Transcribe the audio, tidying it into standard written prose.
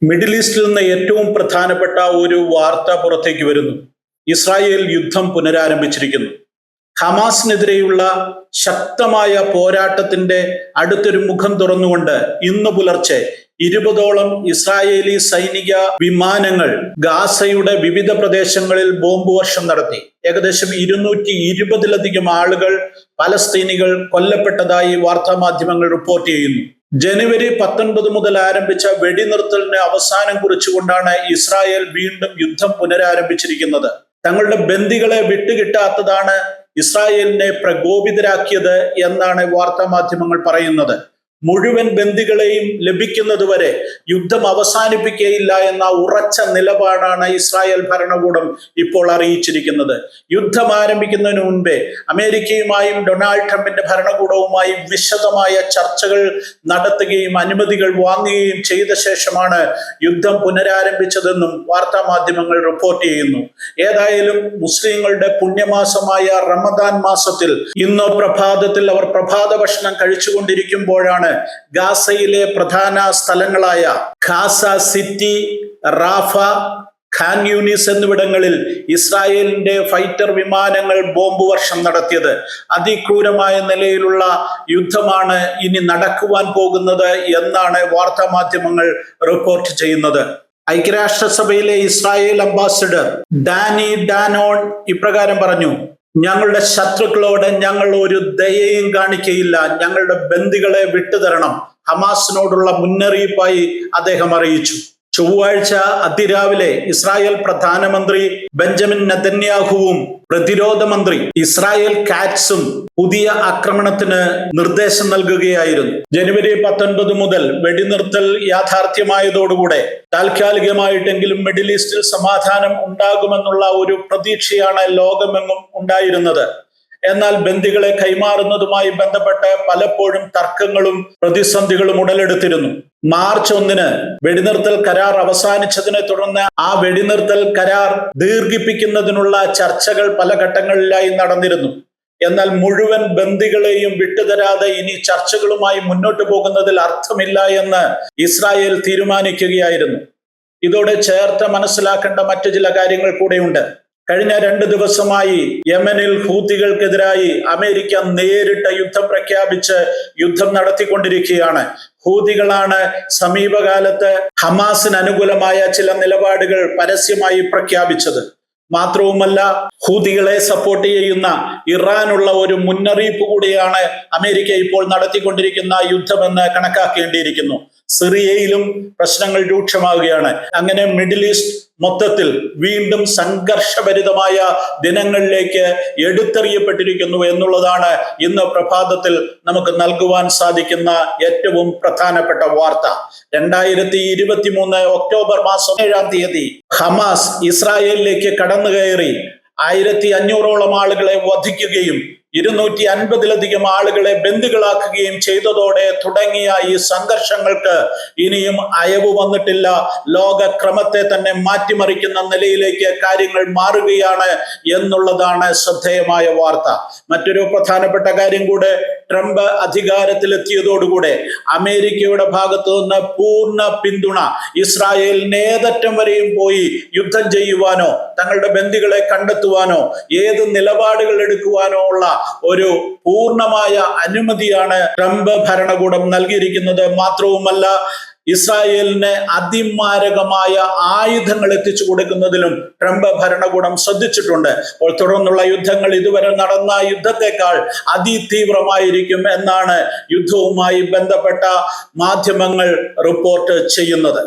Middle ഈസ്റ്റിൽ നിന്ന് ഏറ്റവും പ്രധാനപ്പെട്ട ഒരു വാർത്ത പുറത്തേക്ക് വരുന്നു. ഇസ്രായേൽ യുദ്ധം പുനരാരംഭിച്ചിരിക്കുന്നു. ഹമാസിനെതിരെയുള്ള ശക്തമായ പോരാട്ടത്തിന്റെ അടുത്തൊരു മുഖം തുറന്നുകൊണ്ട് ഇന്ന് പുലർച്ചെ 20ഓളം ഇസ്രായേലി സൈനിക വിമാനങ്ങൾ ഗാസയുടെ വിവിധ പ്രദേശങ്ങളിൽ ബോംബ് വർഷം നടത്തി. ഏകദേശം 220ലധികം ആളുകൾ, പലസ്തീനികൾ കൊല്ലപ്പെട്ടതായി വാർത്താ മാധ്യമങ്ങൾ റിപ്പോർട്ട് ചെയ്യുന്നു. ജനുവരി 19 മുതൽ ആരംഭിച്ച വെടിനിർത്തലിന് അവസാനം കുറിച്ചുകൊണ്ടാണ് ഇസ്രായേൽ വീണ്ടും യുദ്ധം പുനരാരംഭിച്ചിരിക്കുന്നത്. തങ്ങളുടെ ബന്ദികളെ വിട്ടുകിട്ടാത്തതാണ് ഇസ്രായേലിനെ പ്രകോപിതരാക്കിയത് എന്നാണ് വാർത്താ മാധ്യമങ്ങൾ പറയുന്നത്. മുഴുവൻ ബന്ദികളെയും ലഭിക്കുന്നതുവരെ യുദ്ധം അവസാനിപ്പിക്കുകയില്ല എന്ന ഉറച്ച നിലപാടാണ് ഇസ്രായേൽ ഭരണകൂടം ഇപ്പോൾ അറിയിച്ചിരിക്കുന്നത്. യുദ്ധം ആരംഭിക്കുന്നതിന് മുൻപേ അമേരിക്കയുമായും ഡൊണാൾഡ് ട്രംപിന്റെ ഭരണകൂടവുമായും വിശദമായ ചർച്ചകൾ നടത്തുകയും അനുമതികൾ വാങ്ങുകയും ചെയ്ത ശേഷമാണ് യുദ്ധം പുനരാരംഭിച്ചതെന്നും വാർത്താ മാധ്യമങ്ങൾ റിപ്പോർട്ട് ചെയ്യുന്നു. ഏതായാലും മുസ്ലിങ്ങളുടെ പുണ്യമാസമായ റമദാൻ മാസത്തിൽ ഇന്ന് പ്രഭാതത്തിൽ അവർ പ്രഭാത ഭക്ഷണം കഴിച്ചുകൊണ്ടിരിക്കുമ്പോഴാണ് ഗാസയിലെ പ്രധാന സ്ഥലങ്ങളായ ഖാസ സിറ്റി, റാഫ, ഖാൻ യൂനിസ് എന്നിവിടങ്ങളിൽ ഇസ്രായേലിന്റെ ഫൈറ്റർ വിമാനങ്ങൾ ബോംബ് വർഷം നടത്തിയത്. അതിക്രൂരമായ നിലയിലുള്ള യുദ്ധമാണ് ഇനി നടക്കുവാൻ പോകുന്നത് എന്നാണ് വാർത്താ മാധ്യമങ്ങൾ റിപ്പോർട്ട് ചെയ്യുന്നത്. ഐക്യരാഷ്ട്രസഭയിലെ ഇസ്രായേൽ അംബാസിഡർ ഡാനി ഡാനോൺ ഇപ്രകാരം പറഞ്ഞു: ഞങ്ങളുടെ ശത്രുക്കളോട് ഞങ്ങൾ ഒരു ദയയും കാണിക്കയില്ല, ഞങ്ങളുടെ ബന്ദികളെ വിട്ടുതരണം. ഹമാസിനോടുള്ള മുന്നറിയിപ്പായി അദ്ദേഹം അറിയിച്ചു. ചൊവ്വാഴ്ച അതിരാവിലെ ഇസ്രായേൽ പ്രധാനമന്ത്രി ബെഞ്ചമിൻ നെതന്യാഹുവും പ്രതിരോധ മന്ത്രി ഇസ്രായേൽ കാറ്റ്സും പുതിയ ആക്രമണത്തിന് നിർദ്ദേശം നൽകുകയായിരുന്നു. ജനുവരി 19 മുതൽ വെടിനിർത്തൽ യാഥാർത്ഥ്യമായതോടുകൂടെ താൽക്കാലികമായിട്ടെങ്കിലും മിഡിൽ ഈസ്റ്റിൽ സമാധാനം ഉണ്ടാകുമെന്നുള്ള ഒരു പ്രതീക്ഷയാണ് ലോകമെങ്ങും ഉണ്ടായിരുന്നത്. എന്നാൽ ബന്ദികളെ കൈമാറുന്നതുമായി ബന്ധപ്പെട്ട് പലപ്പോഴും തർക്കങ്ങളും പ്രതിസന്ധികളും ഉടലെടുത്തിരുന്നു. മാർച്ച് 1 വെടിനിർത്തൽ കരാർ അവസാനിച്ചതിനെ തുടർന്ന് ആ വെടിനിർത്തൽ കരാർ ദീർഘിപ്പിക്കുന്നതിനുള്ള ചർച്ചകൾ പല ഘട്ടങ്ങളിലായി നടന്നിരുന്നു. എന്നാൽ മുഴുവൻ ബന്ദികളെയും വിട്ടുതരാതെ ഇനി ചർച്ചകളുമായി മുന്നോട്ട് പോകുന്നതിൽ അർത്ഥമില്ല എന്ന് ഇസ്രായേൽ തീരുമാനിക്കുകയായിരുന്നു. ഇതോടെ ചേർത്ത് മനസ്സിലാക്കേണ്ട മറ്റു ചില കാര്യങ്ങൾ കൂടെയുണ്ട്. കഴിഞ്ഞ 2 ദിവസമായി യമനിൽ ഹൂതികൾക്കെതിരായി അമേരിക്ക നേരിട്ട യുദ്ധം പ്രഖ്യാപിച്ച് യുദ്ധം നടത്തിക്കൊണ്ടിരിക്കുകയാണ്. ഹൂതികളാണ് സമീപകാലത്ത് ഹമാസിന് അനുകൂലമായ ചില നിലപാടുകൾ പരസ്യമായി പ്രഖ്യാപിച്ചത്. മാത്രവുമല്ല, ഹൂതികളെ സപ്പോർട്ട് ചെയ്യുന്ന ഇറാനുള്ള ഒരു മുന്നറിയിപ്പ് കൂടിയാണ് അമേരിക്ക ഇപ്പോൾ നടത്തിക്കൊണ്ടിരിക്കുന്ന യുദ്ധമെന്ന് കണക്കാക്കേണ്ടിയിരിക്കുന്നു. സിറിയയിലും പ്രശ്നങ്ങൾ രൂക്ഷമാവുകയാണ്. അങ്ങനെ മിഡിൽ ഈസ്റ്റ് മൊത്തത്തിൽ വീണ്ടും സംഘർഷഭരിതമായ ദിനങ്ങളിലേക്ക് എടുത്തെറിയപ്പെട്ടിരിക്കുന്നു എന്നുള്ളതാണ് ഇന്ന് പ്രഭാതത്തിൽ നമുക്ക് നൽകുവാൻ സാധിക്കുന്ന ഏറ്റവും പ്രധാനപ്പെട്ട വാർത്ത. 2023 ഒക്ടോബർ മാസം 7-ാം തീയതി ഹമാസ് ഇസ്രായേലിലേക്ക് കടന്നു കയറി 1500ഓളം ആളുകളെ വധിക്കുകയും 250ലധികം ആളുകളെ ബന്ദികളാക്കുകയും ചെയ്തതോടെ തുടങ്ങിയ ഈ സംഘർഷങ്ങൾക്ക് ഇനിയും അയവ് വന്നിട്ടില്ല. ലോകക്രമത്തെ തന്നെ മാറ്റിമറിക്കുന്ന നിലയിലേക്ക് കാര്യങ്ങൾ മാറുകയാണ് എന്നുള്ളതാണ് ശ്രദ്ധേയമായ വാർത്ത. മറ്റൊരു പ്രധാനപ്പെട്ട കാര്യം കൂടെ, ട്രംപ് അധികാരത്തിലെത്തിയതോടുകൂടെ അമേരിക്കയുടെ ഭാഗത്തു നിന്ന് പൂർണ്ണ പിന്തുണ ഇസ്രായേലിന് ഏതറ്റം വരെയും പോയി യുദ്ധം ചെയ്യുവാനോ തങ്ങളുടെ ബന്ദികളെ കണ്ടെത്തുവാനോ ഏത് നിലപാടുകൾ എടുക്കുവാനോ ഉള്ള ഒരു പൂർണ്ണമായ അനുമതിയാണ് ട്രംപ് ഭരണകൂടം നൽകിയിരിക്കുന്നത്. മാത്രവുമല്ല, ഇസ്രായേലിന് അതിമാരകമായ ആയുധങ്ങൾ എത്തിച്ചു കൊടുക്കുന്നതിലും ട്രംപ് ഭരണകൂടം ശ്രദ്ധിച്ചിട്ടുണ്ട്. അപ്പോൾ തുടർന്നുള്ള യുദ്ധങ്ങൾ ഇതുവരെ നടന്ന യുദ്ധത്തെക്കാൾ അതിതീവ്രമായിരിക്കും എന്നാണ് യുദ്ധവുമായി ബന്ധപ്പെട്ട മാധ്യമങ്ങൾ റിപ്പോർട്ട് ചെയ്യുന്നത്.